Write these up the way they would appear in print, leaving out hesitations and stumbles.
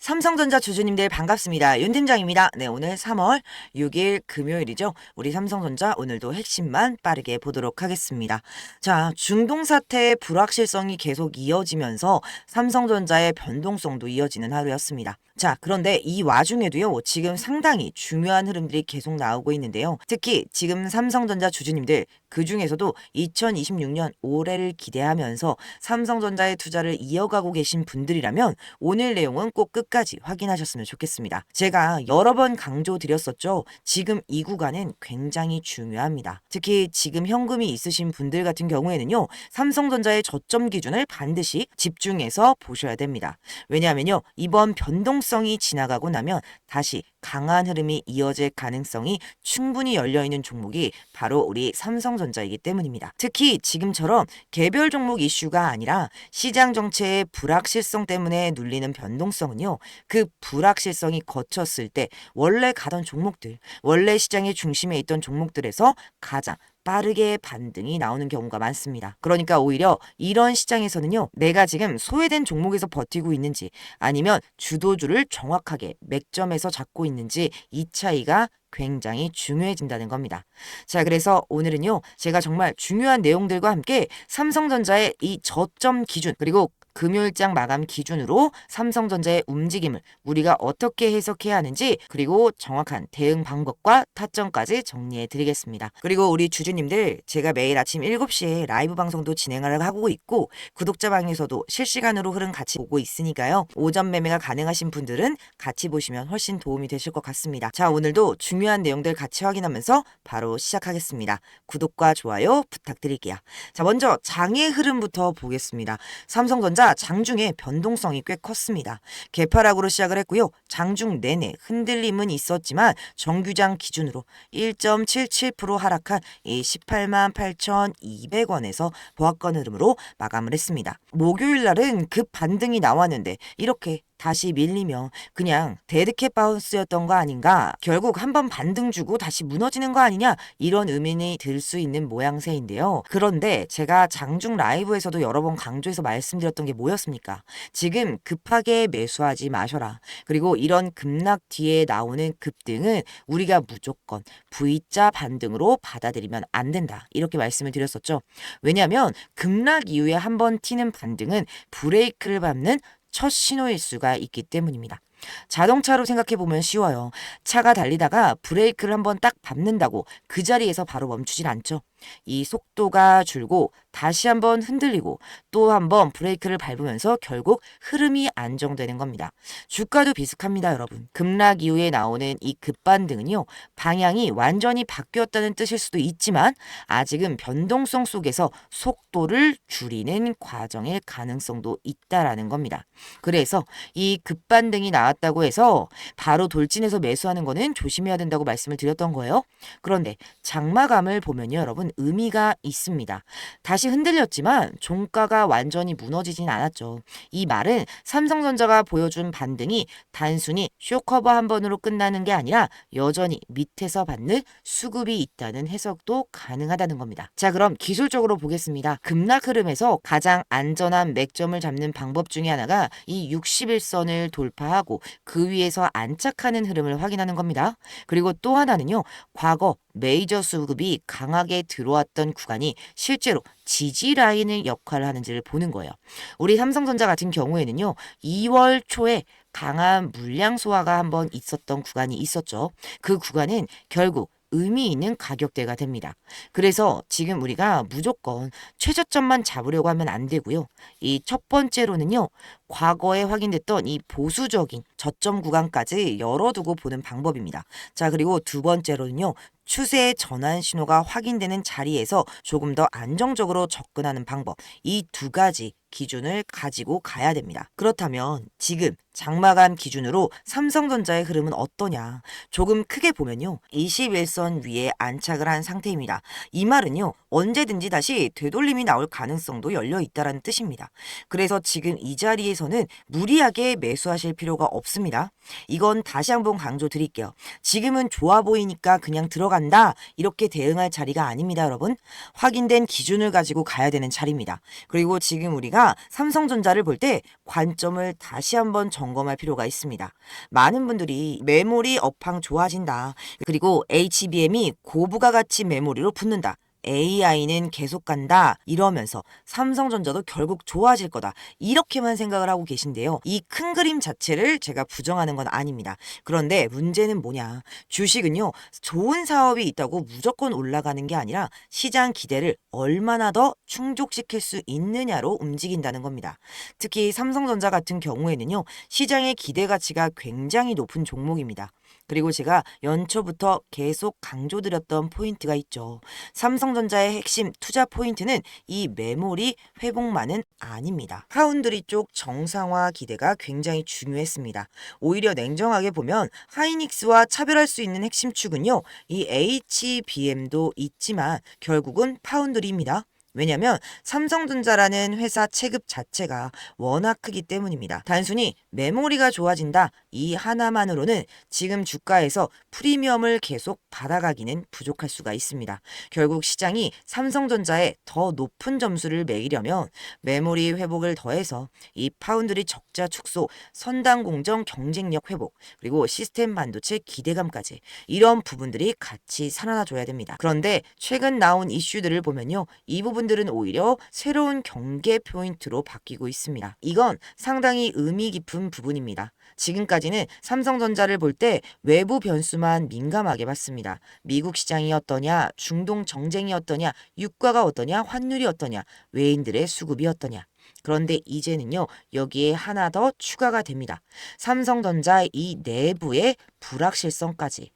삼성전자 주주님들 반갑습니다. 윤 팀장입니다. 네, 오늘 3월 6일 금요일이죠. 우리 삼성전자 오늘도 핵심만 빠르게 보도록 하겠습니다. 자, 중동 사태의 불확실성이 계속 이어지면서 삼성전자의 변동성도 이어지는 하루였습니다. 자, 그런데 이 와중에도요, 지금 상당히 중요한 흐름들이 계속 나오고 있는데요. 특히 지금 삼성전자 주주님들, 그 중에서도 2026년 올해를 기대하면서 삼성전자의 투자를 이어가고 계신 분들이라면 오늘 내용은 꼭 끝까지 확인하셨으면 좋겠습니다. 제가 여러 번 강조드렸었죠. 지금 이 구간은 굉장히 중요합니다. 특히 지금 현금이 있으신 분들 같은 경우에는요, 삼성전자의 저점 기준을 반드시 집중해서 보셔야 됩니다. 왜냐하면요, 이번 변동성이 지나가고 나면 다시 강한 흐름이 이어질 가능성이 충분히 열려있는 종목이 바로 우리 삼성전자이기 때문입니다. 특히 지금처럼 개별 종목 이슈가 아니라 시장 정체의 불확실성 때문에 눌리는 변동성은요, 그 불확실성이 거쳤을 때 원래 가던 종목들, 원래 시장의 중심에 있던 종목들에서 가장 빠르게 반등이 나오는 경우가 많습니다. 그러니까 오히려 이런 시장에서는요, 내가 지금 소외된 종목에서 버티고 있는지 아니면 주도주를 정확하게 맥점에서 잡고 있는지 이 차이가 굉장히 중요해진다는 겁니다. 자, 그래서 오늘은요, 제가 정말 중요한 내용들과 함께 삼성전자의 이 저점 기준, 그리고 금요일장 마감 기준으로 삼성전자의 움직임을 우리가 어떻게 해석해야 하는지, 그리고 정확한 대응 방법과 타점까지 정리해 드리겠습니다. 그리고 우리 주주님들, 제가 매일 아침 7시에 라이브 방송도 진행을 하고 있고 구독자 방에서도 실시간으로 흐름 같이 보고 있으니까요. 오전 매매가 가능하신 분들은 같이 보시면 훨씬 도움이 되실 것 같습니다. 자, 오늘도 중요한 내용들 같이 확인하면서 바로 시작하겠습니다. 구독과 좋아요 부탁드릴게요. 자, 먼저 장의 흐름부터 보겠습니다. 삼성전자 장중에 변동성이 꽤 컸습니다. 개파락으로 시작을 했고요. 장중 내내 흔들림은 있었지만 정규장 기준으로 1.77% 하락한 이 18만 8,200원에서 보합권 흐름으로 마감을 했습니다. 목요일 날은 급 반등이 나왔는데 이렇게 다시 밀리며 그냥 데드캣 바운스였던 거 아닌가, 결국 한번 반등 주고 다시 무너지는 거 아니냐, 이런 의문이 들 수 있는 모양새인데요. 그런데 제가 장중 라이브에서도 여러 번 강조해서 말씀드렸던 게 뭐였습니까? 지금 급하게 매수하지 마셔라. 그리고 이런 급락 뒤에 나오는 급등은 우리가 무조건 V자 반등으로 받아들이면 안 된다, 이렇게 말씀을 드렸었죠. 왜냐하면 급락 이후에 한번 튀는 반등은 브레이크를 밟는 첫 신호일 수가 있기 때문입니다. 자동차로 생각해보면 쉬워요. 차가 달리다가 브레이크를 한번 딱 밟는다고 그 자리에서 바로 멈추질 않죠. 이 속도가 줄고 다시 한번 흔들리고 또 한번 브레이크를 밟으면서 결국 흐름이 안정되는 겁니다. 주가도 비슷합니다, 여러분. 급락 이후에 나오는 이 급반등은요, 방향이 완전히 바뀌었다는 뜻일 수도 있지만 아직은 변동성 속에서 속도를 줄이는 과정일 가능성도 있다라는 겁니다. 그래서 이 급반등이 나왔다고 해서 바로 돌진해서 매수하는 거는 조심해야 된다고 말씀을 드렸던 거예요. 그런데 장마감을 보면요, 여러분, 의미가 있습니다. 다시 흔들렸지만 종가가 완전히 무너지진 않았죠. 이 말은 삼성전자가 보여준 반등이 단순히 쇼커버 한 번으로 끝나는 게 아니라 여전히 밑에서 받는 수급이 있다는 해석도 가능하다는 겁니다. 자, 그럼 기술적으로 보겠습니다. 급락 흐름에서 가장 안전한 맥점을 잡는 방법 중에 하나가 이 61선을 돌파하고 그 위에서 안착하는 흐름을 확인하는 겁니다. 그리고 또 하나는요, 과거 메이저 수급이 강하게 들어왔던 구간이 실제로 지지 라인의 역할을 하는지를 보는 거예요. 우리 삼성전자 같은 경우에는요, 2월 초에 강한 물량 소화가 한번 있었던 구간이 있었죠. 그 구간은 결국 의미 있는 가격대가 됩니다. 그래서 지금 우리가 무조건 최저점만 잡으려고 하면 안 되고요. 이 첫 번째로는요, 과거에 확인됐던 이 보수적인 저점 구간까지 열어두고 보는 방법입니다. 자, 그리고 두 번째로는요, 추세의 전환 신호가 확인되는 자리에서 조금 더 안정적으로 접근하는 방법, 이 두 가지 기준을 가지고 가야 됩니다. 그렇다면 지금 장마감 기준으로 삼성전자의 흐름은 어떠냐? 조금 크게 보면요, 21선 위에 안착을 한 상태입니다. 이 말은요, 언제든지 다시 되돌림이 나올 가능성도 열려 있다는 뜻입니다. 그래서 지금 이 자리에서는 무리하게 매수하실 필요가 없습니다. 이건 다시 한번 강조 드릴게요. 지금은 좋아 보이니까 그냥 들어간다, 이렇게 대응할 자리가 아닙니다, 여러분. 확인된 기준을 가지고 가야 되는 자리입니다. 그리고 지금 우리가 우리가 삼성전자를 볼 때 관점을 다시 한번 점검할 필요가 있습니다. 많은 분들이 메모리 업황 좋아진다. 그리고 HBM이 고부가가치 메모리로 붙는다. AI는 계속 간다 이러면서 삼성전자도 결국 좋아질 거다 이렇게만 생각을 하고 계신데요. 이 큰 그림 자체를 제가 부정하는 건 아닙니다. 그런데 문제는 뭐냐, 주식은요 좋은 사업이 있다고 무조건 올라가는 게 아니라 시장 기대를 얼마나 더 충족시킬 수 있느냐로 움직인다는 겁니다. 특히 삼성전자 같은 경우에는요 시장의 기대 가치가 굉장히 높은 종목입니다. 그리고 제가 연초부터 계속 강조드렸던 포인트가 있죠. 삼성전자의 핵심 투자 포인트는 이 메모리 회복만은 아닙니다. 파운드리 쪽 정상화 기대가 굉장히 중요했습니다. 오히려 냉정하게 보면 하이닉스와 차별할 수 있는 핵심 축은요, 이 HBM도 있지만 결국은 파운드리입니다. 왜냐하면 삼성전자라는 회사 체급 자체가 워낙 크기 때문입니다. 단순히 메모리가 좋아진다 이 하나만으로는 지금 주가에서 프리미엄을 계속 받아가기는 부족할 수가 있습니다. 결국 시장이 삼성전자에 더 높은 점수를 매기려면 메모리 회복을 더해서 이 파운드리 적자 축소, 선당 공정 경쟁력 회복, 그리고 시스템 반도체 기대감까지 이런 부분들이 같이 살아나줘야 됩니다. 그런데 최근 나온 이슈들을 보면요, 이 부분들은 오히려 새로운 경계 포인트로 바뀌고 있습니다. 이건 상당히 의미 깊은 부분입니다. 지금까지는 삼성전자를 볼 때 외부 변수만 민감하게 봤습니다. 미국 시장이 어떠냐, 중동 정쟁이 어떠냐, 유가가 어떠냐, 환율이 어떠냐, 외인들의 수급이 어떠냐. 그런데 이제는요, 여기에 하나 더 추가가 됩니다. 삼성전자의 이 내부의 불확실성까지.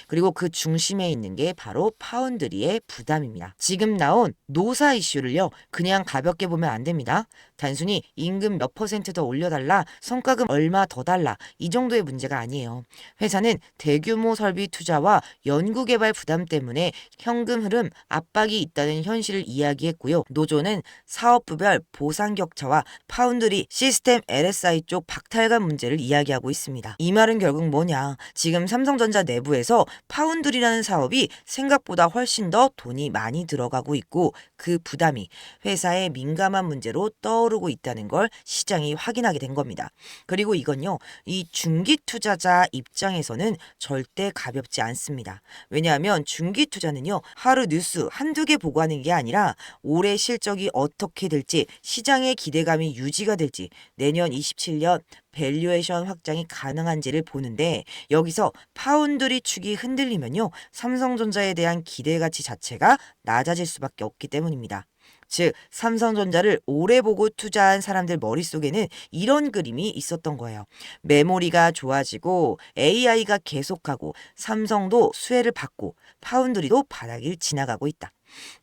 그리고 그 중심에 있는 게 바로 파운드리의 부담입니다. 지금 나온 노사 이슈를요, 그냥 가볍게 보면 안 됩니다. 단순히 임금 몇 퍼센트 더 올려달라, 성과금 얼마 더 달라, 이 정도의 문제가 아니에요. 회사는 대규모 설비 투자와 연구개발 부담 때문에 현금 흐름 압박이 있다는 현실을 이야기했고요. 노조는 사업부별 보상 격차와 파운드리 시스템 LSI 쪽 박탈감 문제를 이야기하고 있습니다. 이 말은 결국 뭐냐, 지금 삼성전자 내부에서 파운드리라는 사업이 생각보다 훨씬 더 돈이 많이 들어가고 있고 그 부담이 회사의 민감한 문제로 떠오르고 있다는 걸 시장이 확인하게 된 겁니다. 그리고 이건요, 이 중기 투자자 입장에서는 절대 가볍지 않습니다. 왜냐하면 중기 투자는요, 하루 뉴스 한두 개 보고 하는 게 아니라 올해 실적이 어떻게 될지, 시장의 기대감이 유지가 될지, 내년 27년 밸류에이션 확장이 가능한지를 보는데, 여기서 파운드리 축이 흔들리면요, 삼성전자에 대한 기대 가치 자체가 낮아질 수밖에 없기 때문입니다. 즉 삼성전자를 오래 보고 투자한 사람들 머릿속에는 이런 그림이 있었던 거예요. 메모리가 좋아지고 AI가 계속하고 삼성도 수혜를 받고 파운드리도 바닥을 지나가고 있다.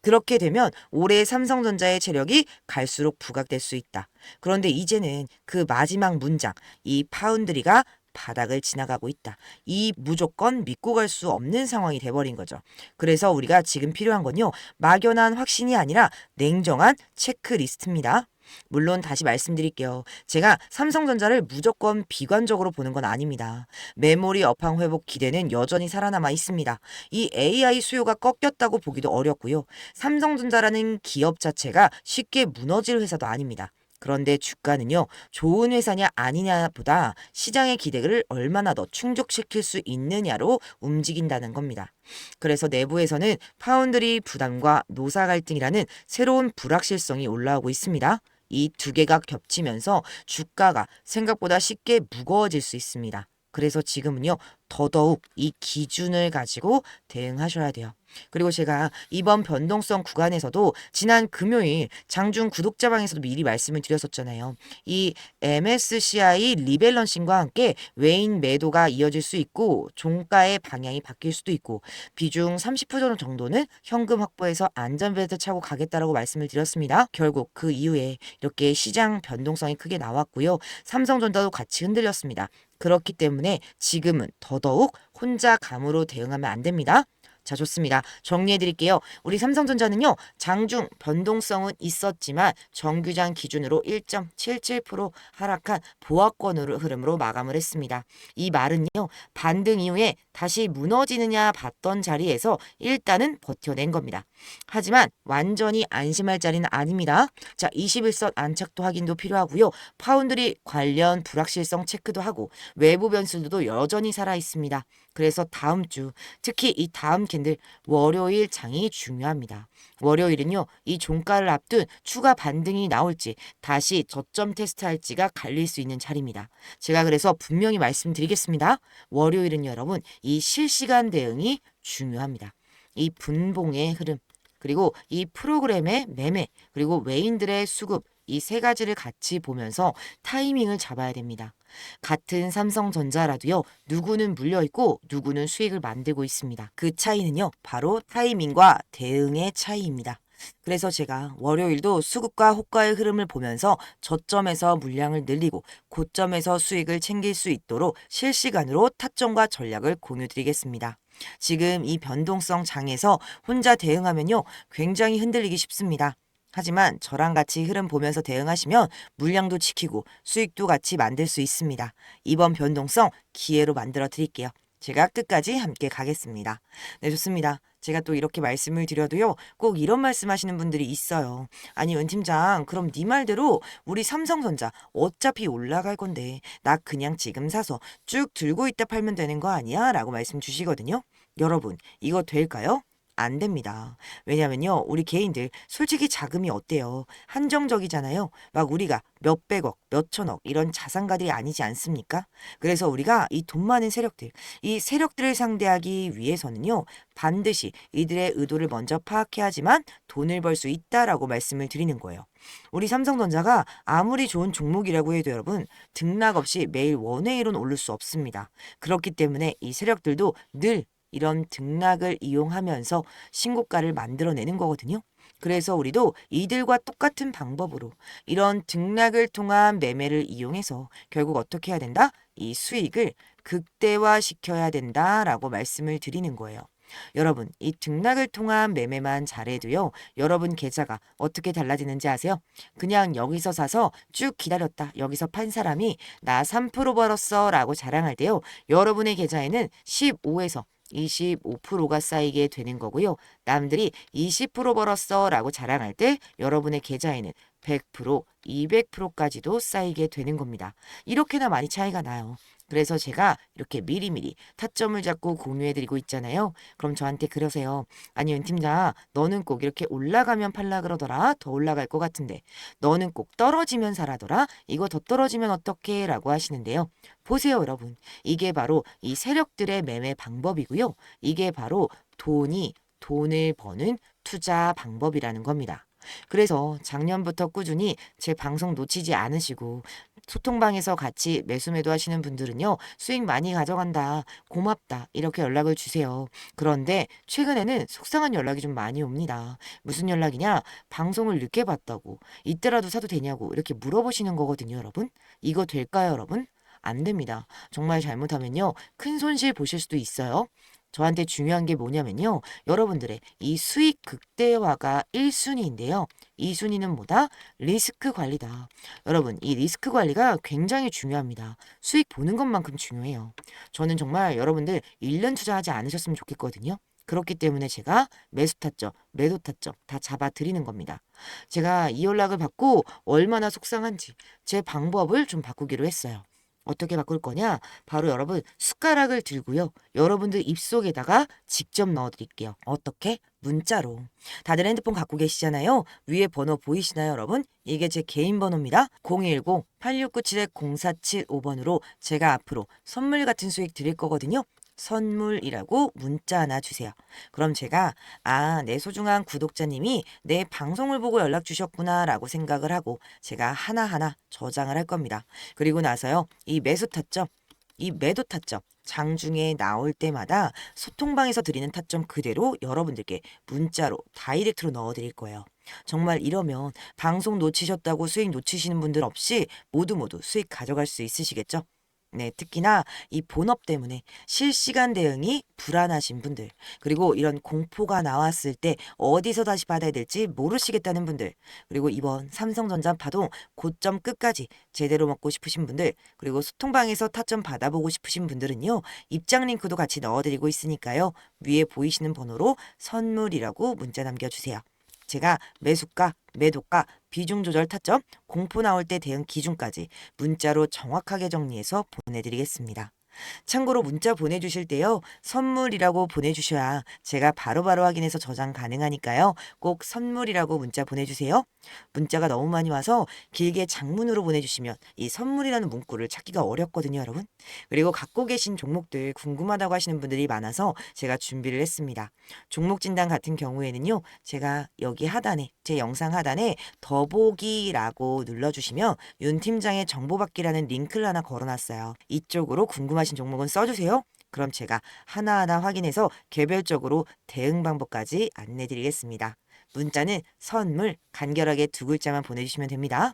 그렇게 되면 올해 삼성전자의 체력이 갈수록 부각될 수 있다. 그런데 이제는 그 마지막 문장, 이 파운드리가 바닥을 지나가고 있다. 이 무조건 믿고 갈 수 없는 상황이 돼버린 거죠. 그래서 우리가 지금 필요한 건요, 막연한 확신이 아니라 냉정한 체크리스트입니다. 물론 다시 말씀드릴게요. 제가 삼성전자를 무조건 비관적으로 보는 건 아닙니다. 메모리 업황 회복 기대는 여전히 살아남아 있습니다. 이 AI 수요가 꺾였다고 보기도 어렵고요. 삼성전자라는 기업 자체가 쉽게 무너질 회사도 아닙니다. 그런데 주가는요, 좋은 회사냐 아니냐보다 시장의 기대를 얼마나 더 충족시킬 수 있느냐로 움직인다는 겁니다. 그래서 내부에서는 파운드리 부담과 노사 갈등이라는 새로운 불확실성이 올라오고 있습니다. 이 두 개가 겹치면서 주가가 생각보다 쉽게 무거워질 수 있습니다. 그래서 지금은요, 더더욱 이 기준을 가지고 대응하셔야 돼요. 그리고 제가 이번 변동성 구간에서도 지난 금요일 장중 구독자방에서도 미리 말씀을 드렸었잖아요. 이 MSCI 리밸런싱과 함께 외인 매도가 이어질 수 있고 종가의 방향이 바뀔 수도 있고 비중 30% 정도는 현금 확보해서 안전벨트 차고 가겠다라고 말씀을 드렸습니다. 결국 그 이후에 이렇게 시장 변동성이 크게 나왔고요. 삼성전자도 같이 흔들렸습니다. 그렇기 때문에 지금은 더더욱 혼자 감으로 대응하면 안 됩니다. 자, 좋습니다. 정리해 드릴게요. 우리 삼성전자는요, 장중 변동성은 있었지만 정규장 기준으로 1.77% 하락한 보합권으로 흐름으로 마감을 했습니다. 이 말은요, 반등 이후에 다시 무너지느냐 봤던 자리에서 일단은 버텨낸 겁니다. 하지만 완전히 안심할 자리는 아닙니다. 자, 21선 안착도 확인도 필요하고요. 파운드리 관련 불확실성 체크도 하고 외부 변수들도 여전히 살아 있습니다. 그래서 다음 주, 특히 이 다음 캔들 월요일 장이 중요합니다. 월요일은요, 이 종가를 앞둔 추가 반등이 나올지 다시 저점 테스트할지가 갈릴 수 있는 자리입니다. 제가 그래서 분명히 말씀드리겠습니다. 월요일은 여러분 이 실시간 대응이 중요합니다. 이 분봉의 흐름, 그리고 이 프로그램의 매매, 그리고 외인들의 수급, 이 세 가지를 같이 보면서 타이밍을 잡아야 됩니다. 같은 삼성전자라도요, 누구는 물려있고 누구는 수익을 만들고 있습니다. 그 차이는요, 바로 타이밍과 대응의 차이입니다. 그래서 제가 월요일도 수급과 호가의 흐름을 보면서 저점에서 물량을 늘리고 고점에서 수익을 챙길 수 있도록 실시간으로 타점과 전략을 공유드리겠습니다. 지금 이 변동성 장에서 혼자 대응하면요, 굉장히 흔들리기 쉽습니다. 하지만 저랑 같이 흐름 보면서 대응하시면 물량도 지키고 수익도 같이 만들 수 있습니다. 이번 변동성 기회로 만들어 드릴게요. 제가 끝까지 함께 가겠습니다. 네, 좋습니다. 제가 또 이렇게 말씀을 드려도요, 꼭 이런 말씀 하시는 분들이 있어요. 아니, 은 팀장, 그럼 네 말대로 우리 삼성전자 어차피 올라갈 건데, 나 그냥 지금 사서 쭉 들고 있다 팔면 되는 거 아니야? 라고 말씀 주시거든요. 여러분, 이거 될까요? 안 됩니다. 왜냐면요, 우리 개인들 솔직히 자금이 어때요? 한정적이잖아요. 막 우리가 몇백억, 몇천억 이런 자산가들이 아니지 않습니까? 그래서 우리가 이 돈 많은 세력들, 이 세력들을 상대하기 위해서는요, 반드시 이들의 의도를 먼저 파악해야지만 돈을 벌 수 있다라고 말씀을 드리는 거예요. 우리 삼성전자가 아무리 좋은 종목이라고 해도 여러분, 등락 없이 매일 원웨이로는 오를 수 없습니다. 그렇기 때문에 이 세력들도 늘 이런 등락을 이용하면서 신고가를 만들어내는 거거든요. 그래서 우리도 이들과 똑같은 방법으로 이런 등락을 통한 매매를 이용해서 결국 어떻게 해야 된다? 이 수익을 극대화시켜야 된다라고 말씀을 드리는 거예요. 여러분, 이 등락을 통한 매매만 잘해도요, 여러분 계좌가 어떻게 달라지는지 아세요? 그냥 여기서 사서 쭉 기다렸다, 여기서 판 사람이 나 3% 벌었어 라고 자랑할 때요, 여러분의 계좌에는 15에서 25%가 쌓이게 되는 거고요. 남들이 20% 벌었어 라고 자랑할 때 여러분의 계좌에는 100%, 200%까지도 쌓이게 되는 겁니다. 이렇게나 많이 차이가 나요. 그래서 제가 이렇게 미리미리 타점을 잡고 공유해드리고 있잖아요. 그럼 저한테 그러세요. 아니, 윤 팀장, 너는 꼭 이렇게 올라가면 팔라 그러더라. 더 올라갈 것 같은데. 너는 꼭 떨어지면 사라더라. 이거 더 떨어지면 어떡해? 라고 하시는데요. 보세요, 여러분. 이게 바로 이 세력들의 매매 방법이고요. 이게 바로 돈을 버는 투자 방법이라는 겁니다. 그래서 작년부터 꾸준히 제 방송 놓치지 않으시고 소통방에서 같이 매수매도 하시는 분들은요, 수익 많이 가져간다, 고맙다 이렇게 연락을 주세요. 그런데 최근에는 속상한 연락이 좀 많이 옵니다. 무슨 연락이냐? 방송을 늦게 봤다고, 이때라도 사도 되냐고 이렇게 물어보시는 거거든요. 여러분, 이거 될까요? 여러분, 안 됩니다. 정말 잘못하면요, 큰 손실 보실 수도 있어요. 저한테 중요한 게 뭐냐면요, 여러분들의 이 수익 극대화가 1순위인데요. 2순위는 뭐다? 리스크 관리다. 여러분, 이 리스크 관리가 굉장히 중요합니다. 수익 보는 것만큼 중요해요. 저는 정말 여러분들 1년 투자하지 않으셨으면 좋겠거든요. 그렇기 때문에 제가 매수 타점, 매도 타점 다 잡아 드리는 겁니다. 제가 이 연락을 받고 얼마나 속상한지 제 방법을 좀 바꾸기로 했어요. 어떻게 바꿀 거냐? 바로 여러분 숟가락을 들고요. 여러분들 입속에다가 직접 넣어드릴게요. 어떻게? 문자로. 다들 핸드폰 갖고 계시잖아요. 위에 번호 보이시나요, 여러분? 이게 제 개인 번호입니다. 010-8697-0475번으로 제가 앞으로 선물 같은 수익 드릴 거거든요. 선물이라고 문자 하나 주세요. 그럼 제가 내 소중한 구독자님이 내 방송을 보고 연락 주셨구나 라고 생각을 하고 제가 하나하나 저장을 할 겁니다. 그리고 나서요, 이 매수 타점, 이 매도 타점 장중에 나올 때마다 소통방에서 드리는 타점 그대로 여러분들께 문자로 다이렉트로 넣어드릴 거예요. 정말 이러면 방송 놓치셨다고 수익 놓치시는 분들 없이 모두 수익 가져갈 수 있으시겠죠? 네, 특히나 이 본업 때문에 실시간 대응이 불안하신 분들, 그리고 이런 공포가 나왔을 때 어디서 다시 받아야 될지 모르시겠다는 분들, 그리고 이번 삼성전자 파동 고점 끝까지 제대로 먹고 싶으신 분들, 그리고 소통방에서 타점 받아보고 싶으신 분들은요, 입장 링크도 같이 넣어드리고 있으니까요, 위에 보이시는 번호로 선물이라고 문자 남겨주세요. 제가 매수가, 매도가, 비중 조절 타점, 공포 나올 때 대응 기준까지 문자로 정확하게 정리해서 보내드리겠습니다. 참고로 문자 보내주실 때요, 선물이라고 보내주셔야 제가 바로바로 확인해서 저장 가능하니까요, 꼭 선물이라고 문자 보내주세요. 문자가 너무 많이 와서 길게 장문으로 보내주시면 이 선물이라는 문구를 찾기가 어렵거든요, 여러분. 그리고 갖고 계신 종목들 궁금하다고 하시는 분들이 많아서 제가 준비를 했습니다. 종목 진단 같은 경우에는요, 제가 여기 하단에, 제 영상 하단에 더보기라고 눌러주시면 윤 팀장의 정보받기라는 링크를 하나 걸어놨어요. 이쪽으로 궁금하신 종목은 써주세요. 그럼 제가 하나하나 확인해서 개별적으로 대응 방법까지 안내드리겠습니다. 문자는 선물 간결하게 두 글자만 보내주시면 됩니다.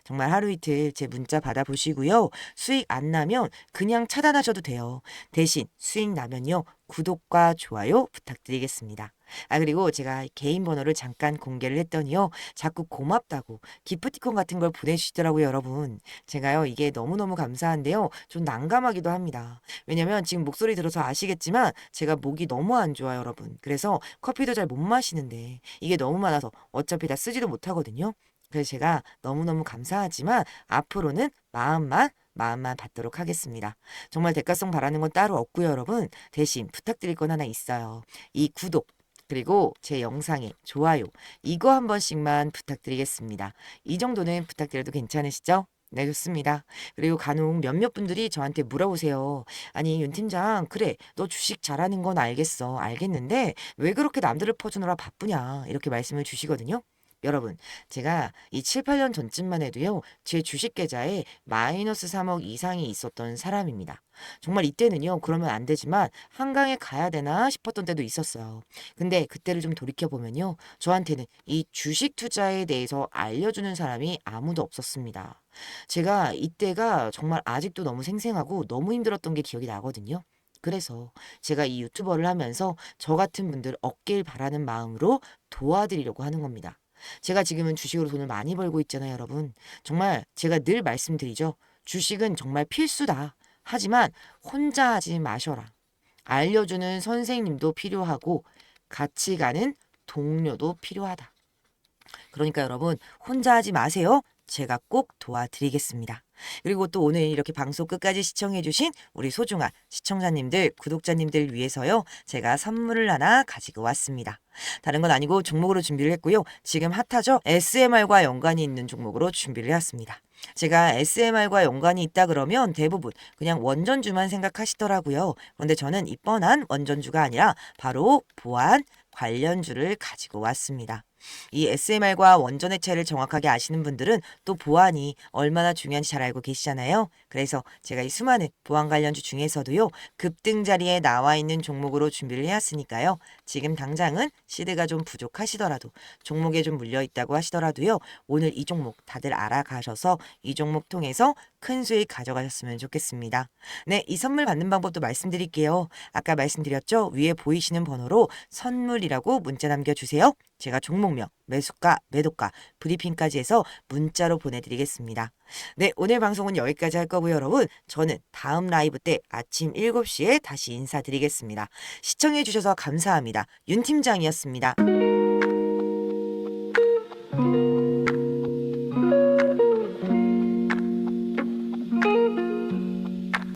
정말 하루 이틀 제 문자 받아보시고요. 수익 안 나면 그냥 차단하셔도 돼요. 대신 수익 나면요, 구독과 좋아요 부탁드리겠습니다. 그리고 제가 개인 번호를 잠깐 공개를 했더니요, 자꾸 고맙다고 기프티콘 같은 걸 보내주시더라고요, 여러분. 제가요, 이게 너무너무 감사한데요, 좀 난감하기도 합니다. 왜냐면 지금 목소리 들어서 아시겠지만 제가 목이 너무 안 좋아요, 여러분. 그래서 커피도 잘 못 마시는데 이게 너무 많아서 어차피 다 쓰지도 못하거든요. 그래서 제가 너무너무 감사하지만 앞으로는 마음만 받도록 하겠습니다. 정말 대가성 바라는 건 따로 없고요, 여러분. 대신 부탁드릴 건 하나 있어요. 이 구독, 그리고 제 영상에 좋아요, 이거 한 번씩만 부탁드리겠습니다. 이 정도는 부탁드려도 괜찮으시죠? 네, 좋습니다. 그리고 간혹 몇몇 분들이 저한테 물어보세요. 아니, 윤 팀장, 그래, 너 주식 잘하는 건 알겠어. 알겠는데, 왜 그렇게 남들을 퍼주느라 바쁘냐? 이렇게 말씀을 주시거든요. 여러분, 제가 이 7, 8년 전쯤만 해도요, 제 주식 계좌에 마이너스 3억 이상이 있었던 사람입니다. 정말 이때는요, 그러면 안 되지만 한강에 가야 되나 싶었던 때도 있었어요. 근데 그때를 좀 돌이켜보면요, 저한테는 이 주식 투자에 대해서 알려주는 사람이 아무도 없었습니다. 제가 이때가 정말 아직도 너무 생생하고 너무 힘들었던 게 기억이 나거든요. 그래서 제가 이 유튜버를 하면서 저 같은 분들 얻길 바라는 마음으로 도와드리려고 하는 겁니다. 제가 지금은 주식으로 돈을 많이 벌고 있잖아요, 여러분. 정말 제가 늘 말씀드리죠. 주식은 정말 필수다. 하지만 혼자 하지 마셔라. 알려주는 선생님도 필요하고 같이 가는 동료도 필요하다. 그러니까 여러분, 혼자 하지 마세요. 제가 꼭 도와드리겠습니다. 그리고 또 오늘 이렇게 방송 끝까지 시청해주신 우리 소중한 시청자님들, 구독자님들 위해서요, 제가 선물을 하나 가지고 왔습니다. 다른 건 아니고 종목으로 준비를 했고요. 지금 핫하죠? SMR과 연관이 있는 종목으로 준비를 해왔습니다. 제가 SMR과 연관이 있다 그러면 대부분 그냥 원전주만 생각하시더라고요. 그런데 저는 이 뻔한 원전주가 아니라 바로 보안 관련주를 가지고 왔습니다. 이 SMR과 원전의 차이를 정확하게 아시는 분들은 또 보안이 얼마나 중요한지 잘 알고 계시잖아요. 그래서 제가 이 수많은 보안 관련주 중에서도요, 급등 자리에 나와 있는 종목으로 준비를 해왔으니까요. 지금 당장은 시드가 좀 부족하시더라도, 종목에 좀 물려 있다고 하시더라도요, 오늘 이 종목 다들 알아가셔서 이 종목 통해서 큰 수익 가져가셨으면 좋겠습니다. 네, 이 선물 받는 방법도 말씀드릴게요. 아까 말씀드렸죠? 위에 보이시는 번호로 선물이라고 문자 남겨주세요. 제가 종목명, 매수가, 매도가, 브리핑까지 해서 문자로 보내드리겠습니다. 네, 오늘 방송은 여기까지 할 거고요, 여러분. 저는 다음 라이브 때 아침 7시에 다시 인사드리겠습니다. 시청해주셔서 감사합니다. 윤 팀장이었습니다.